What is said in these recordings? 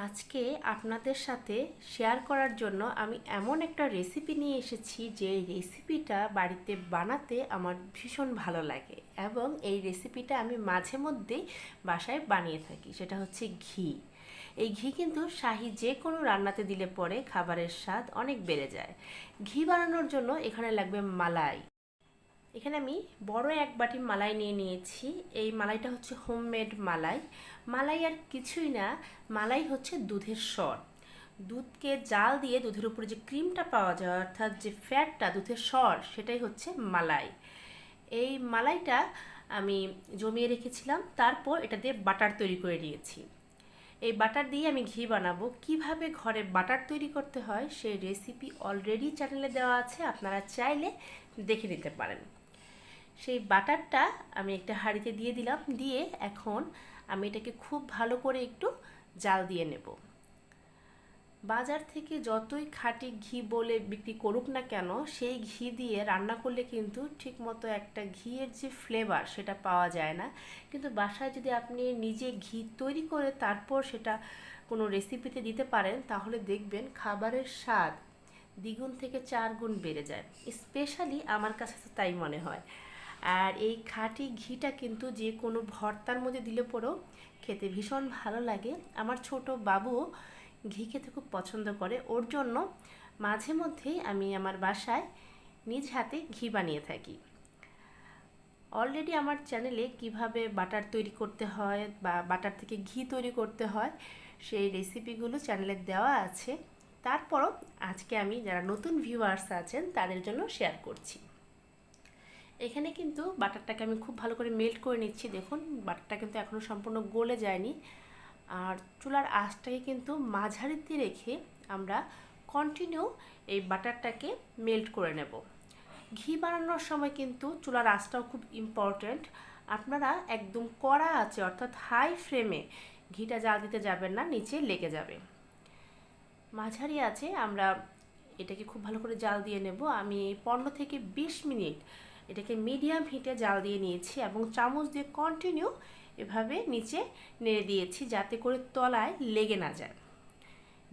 আজকে আপনাদের সাথে শেয়ার করার জন্য আমি এমন একটা রেসিপি নিয়ে এসেছি যে রেসিপিটা বাড়িতে বানাতে আমার ভীষণ ভালো লাগে এবং এই রেসিপিটা আমি মাঝে মধ্যেই বাসায় বানিয়ে থাকি। সেটা হচ্ছে ঘি। এই ঘি কিন্তু শাহি যে কোনো রান্নাতে দিলে পরে খাবারের স্বাদ অনেক বেড়ে যায়। ঘি বানানোর জন্য এখানে লাগবে মালাই। এখানে আমি বড় এক বাটি মালাই নিয়ে নিয়েছি। এই মালাইটা হচ্ছে হোমমেড মালাই। মালাই আর কিছুই না, মালাই হচ্ছে দুধের সর। দুধকে জাল দিয়ে দুধের উপরে যে ক্রিমটা পাওয়া যায়, অর্থাৎ যে ফ্যাটটা, দুধের সর, সেটাই হচ্ছে মালাই। এই মালাইটা আমি জমিয়ে রেখেছিলাম, তারপর এটা দিয়ে বাটার তৈরি করে নিয়েছি। এই বাটার দিয়ে আমি ঘি বানাবো। কিভাবে ঘরে বাটার তৈরি করতে হয় সেই রেসিপি অলরেডি চ্যানেলে দেওয়া আছে, আপনারা চাইলে দেখে নিতে পারেন। সেই বাটারটা আমি একটা হাঁড়িতে দিয়ে দিলাম, দিয়ে এখন আমি এটাকে খুব ভালো করে একটু জাল দিয়ে নেব। বাজার থেকে যতই খাঁটি ঘি বলে বিক্রি করুক না কেন, সেই ঘি দিয়ে রান্না করলে কিন্তু ঠিকমতো একটা ঘিয়ের যে ফ্লেভার সেটা পাওয়া যায় না। কিন্তু বাসায় যদি আপনি নিজে ঘি তৈরি করে তারপর সেটা কোনো রেসিপিতে দিতে পারেন, তাহলে দেখবেন খাবারের স্বাদ দ্বিগুণ থেকে 4 গুণ বেড়ে যায়। স্পেশালি আমার কাছে তো তাই মনে হয়। আর এই খাঁটি ঘিটা কিন্তু যে কোনো ভর্তার মধ্যে দিলে পরেও খেতে ভীষণ ভালো লাগে। আমার ছোট বাবু ঘি খেতে খুব পছন্দ করে, ওর জন্য মাঝে মধ্যেই আমি আমার বাসায় নিজ হাতে ঘি বানিয়ে থাকি। অলরেডি আমার চ্যানেলে কিভাবে বাটার তৈরি করতে হয় বা বাটার থেকে ঘি তৈরি করতে হয় সেই রেসিপিগুলো চ্যানেলে দেওয়া আছে। তারপরও আজকে আমি যারা নতুন ভিউয়ার্স আছেন তাদের জন্য শেয়ার করছি। এখানে কিন্তু বাটারটাকে আমি খুব ভালো করে মেল্ট করে নিচ্ছি। দেখুন, বাটারটা কিন্তু এখনও সম্পূর্ণ গলে যায়নি। আর চুলার আঁচটাকে কিন্তু মাঝারিতে রেখে আমরা কন্টিনিউ এই বাটারটাকে মেল্ট করে নেব। ঘি বানানোর সময় কিন্তু চুলার আঁচটাও খুব ইম্পর্ট্যান্ট। আপনারা একদম কড়া আছে অর্থাৎ হাই ফ্লেমে ঘিটা জাল দিতে যাবেন না, নিচে লেগে যাবে। মাঝারি আছে আমরা এটাকে খুব ভালো করে জাল দিয়ে নেব। আমি 15 থেকে 20 মিনিট এটাকে মিডিয়াম হিটে জাল দিয়ে নিয়েছি এবং চামচ দিয়ে কন্টিনিউ এভাবে নিচে নেড়ে দিয়েছি যাতে করে তলায় লেগে না যায়।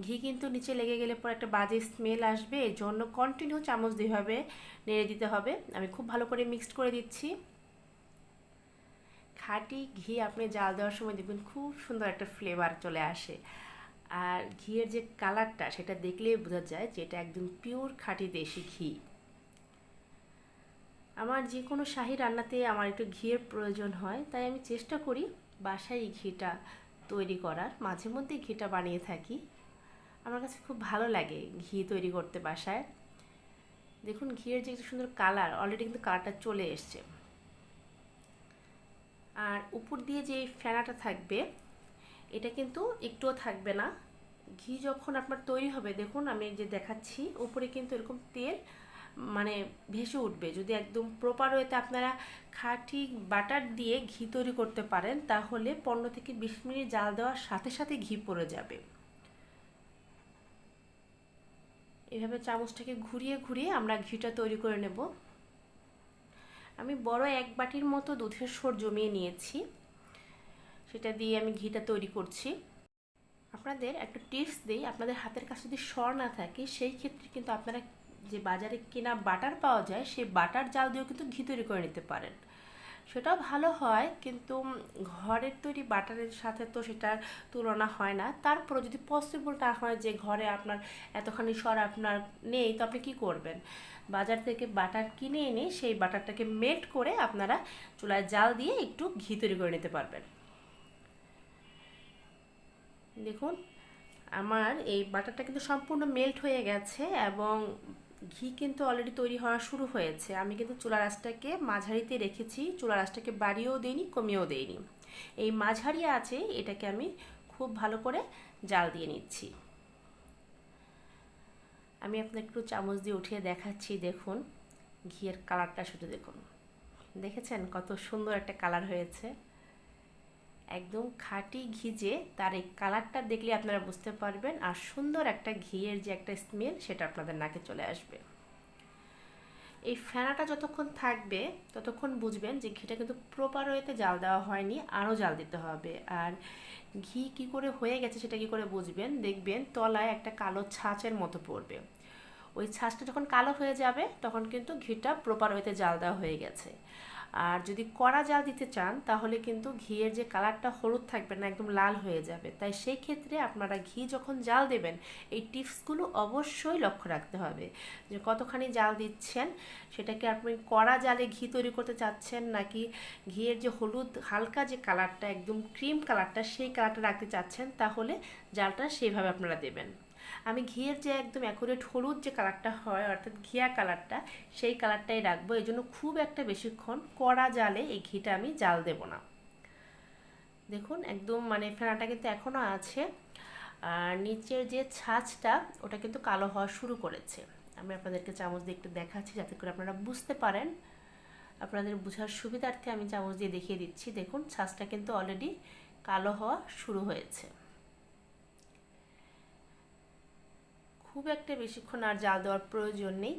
ঘি কিন্তু নিচে লেগে গেলে পর একটা বাজে স্মেল আসবে, এর জন্য কন্টিনিউ চামচ দিয়ে এভাবে নেড়ে দিতে হবে। আমি খুব ভালো করে মিক্সড করে দিচ্ছি। খাঁটি ঘি আপনি জাল দেওয়ার সময় দেখবেন খুব সুন্দর একটা ফ্লেভার চলে আসে। আর ঘিয়ের যে কালারটা সেটা দেখলেই বোঝা যায় যে এটা একদম পিওর খাঁটি দেশি ঘি। আমার যে কোনো শাহি রান্নাতে আমার একটু ঘিয়ের প্রয়োজন হয়, তাই আমি চেষ্টা করি বাসায় এই ঘিটা তৈরি করার। মাঝে মধ্যে ঘিটা বানিয়ে থাকি। আমার কাছে খুব ভালো লাগে ঘি তৈরি করতে বাসায়। দেখুন, ঘিয়ের যে একটা সুন্দর কালার, অলরেডি কিন্তু কালারটা চলে এসছে। আর উপর দিয়ে যে ফেনাটা থাকবে এটা কিন্তু একটুও থাকবে না। ঘি যখন আপনার তৈরি হবে, দেখুন আমি যে দেখাচ্ছি, উপরে কিন্তু এরকম তেল মানে ভেসে উঠবে। যদি একদম প্রপার ওয়েতে আপনারা খাঁটি বাটার দিয়ে ঘি তৈরি করতে পারেন, তাহলে 15 থেকে 20 মিনিট জাল দেওয়ার সাথে সাথে ঘি পড়ে যাবে। এভাবে চামচটাকে ঘুরিয়ে ঘুরিয়ে আমরা ঘিটা তৈরি করে নেব। আমি বড় এক বাটির মতো দুধের সর জমিয়ে নিয়েছি, সেটা দিয়ে আমি ঘিটা তৈরি করছি। আপনাদের একটা টিপস দিই, আপনাদের হাতের কাছে যদি সর না থাকে সেই ক্ষেত্রে কিন্তু আপনারা যে বাজারে কেনা বাটার পাওয়া যায় সেই বাটার জাল দিয়েও কিন্তু ঘি তৈরি করে নিতে পারেন। সেটাও ভালো হয়, কিন্তু ঘরের তৈরি বাটারের সাথে তো সেটার তুলনা হয় না। তারপরে যদি পসিবল না হয় যে ঘরে আপনার এতখানি সর আপনার নেই, তো আপনি কী করবেন, বাজার থেকে বাটার কিনে এনে সেই বাটারটাকে মেল্ট করে আপনারা চুলায় জাল দিয়ে একটু ঘি তৈরি করে নিতে পারবেন। দেখুন, আমার এই বাটারটা কিন্তু সম্পূর্ণ মেল্ট হয়ে গেছে এবং ঘি কিন্তু অলরেডি তৈরি হওয়া শুরু হয়েছে। আমি কিন্তু চুলার আঁচটাকে মাঝারিতে রেখেছি, চুলার আঁচটাকে বাড়িয়েও দিইনি কমিয়েও দিইনি। এই মাঝারি আছে এটাকে আমি খুব ভালো করে জাল দিয়ে নিচ্ছি। আমি আপনাকে একটু চামচ দিয়ে উঠিয়ে দেখাচ্ছি। দেখুন, ঘিয়ের কালারটা শুধু দেখুন, দেখেছেন কত সুন্দর একটা কালার হয়েছে। একদম খাঁটি ঘি, যে তার এই কালারটা দেখলে আপনারা বুঝতে পারবেন, আর সুন্দর একটা ঘিয়ের যে একটা স্মেল সেটা আপনাদের নাকে চলে আসবে। এই ফেনাটা যতক্ষণ থাকবে ততক্ষণ বুঝবেন যে ঘিটা কিন্তু প্রপার ওয়েতে জাল দেওয়া হয়নি, আরও জাল দিতে হবে। আর ঘি কি করে হয়ে গেছে সেটা কি করে বুঝবেন, দেখবেন তলায় একটা কালো ছাঁচের মতো পড়বে। ওই ছাঁচটা যখন কালো হয়ে যাবে তখন কিন্তু ঘিটা প্রপার ওয়েতে জাল দেওয়া হয়ে গেছে। আর যদি কড়া জাল দিতে চান তাহলে কিন্তু ঘিয়ের যে কালারটা হলুদ থাকবে না, একদম লাল হয়ে যাবে। তাই সেই ক্ষেত্রে আপনারা ঘি যখন জাল দেবেন এই টিপসগুলো অবশ্যই লক্ষ্য রাখতে হবে যে কতখানি জাল দিচ্ছেন, সেটাকে আপনি কড়া জালে ঘি তৈরি করতে চাচ্ছেন নাকি ঘিয়ের যে হলুদ হালকা যে কালারটা একদম ক্রিম কালারটা সেই কালারটা রাখতে চাচ্ছেন, তাহলে জালটা সেইভাবে আপনারা দেবেন। আমি ঘিয়ের যে একদম অ্যাকুরেট হলুদ যে কালারটা হয় অর্থাৎ ঘিয়া কালারটা, সেই কালারটাই রাখবো। এই জন্য খুব একটা বেশিক্ষণ কড়া জালে এই ঘিটা আমি জাল দেব না। দেখুন একদম মানে ফেনাটা কিন্তু এখনও আছে, আর নিচের যে ছাঁচটা ওটা কিন্তু কালো হওয়া শুরু করেছে। আমি আপনাদেরকে চামচ দিয়ে একটু দেখাচ্ছি যাতে করে আপনারা বুঝতে পারেন। আপনাদের বোঝার সুবিধার্থে আমি চামচ দিয়ে দেখিয়ে দিচ্ছি। দেখুন ছাঁচটা কিন্তু অলরেডি কালো হওয়া শুরু হয়েছে। খুব একটা বেশিক্ষণ আর জাল দেওয়ার প্রয়োজন নেই।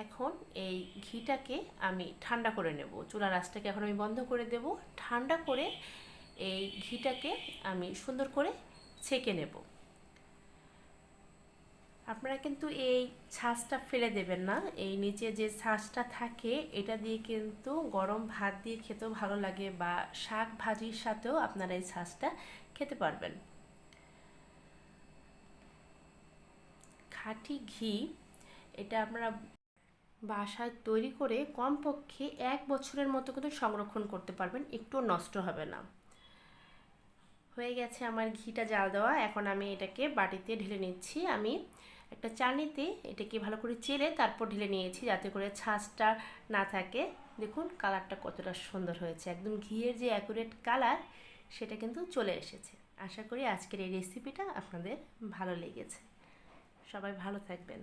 এখন এই ঘিটাকে আমি ঠান্ডা করে নেব। চুলার আঁচটাকে এখন আমি বন্ধ করে দেব। ঠান্ডা করে এই ঘিটাকে আমি সুন্দর করে ছেঁকে নেব। আপনারা কিন্তু এই ছাঁচটা ফেলে দেবেন না। এই নিচে যে ছাঁচটা থাকে এটা দিয়ে কিন্তু গরম ভাত দিয়ে খেতেও ভালো লাগে, বা শাক ভাজির সাথেও আপনারা এই ছাঁচটা খেতে পারবেন। খাঁটি ঘি এটা আপনারা বাসায় তৈরি করে কমপক্ষে 1 বছরের মতো কিন্তু সংরক্ষণ করতে পারবেন, একটু নষ্ট হবে না। হয়ে গেছে আমার ঘিটা জাল দেওয়া। এখন আমি এটাকে বাটিতে ঢেলে নিচ্ছি। আমি একটা চালনিতে এটাকে ভালো করে চেলে তারপর ঢেলে নিয়েছি যাতে করে ছাঁচটা না থাকে। দেখুন কালারটা কতটা সুন্দর হয়েছে, একদম ঘিয়ের যে অ্যাকুরেট কালার সেটা কিন্তু চলে এসেছে। আশা করি আজকের এই রেসিপিটা আপনাদের ভালো লেগেছে। সবাই ভালো থাকবেন।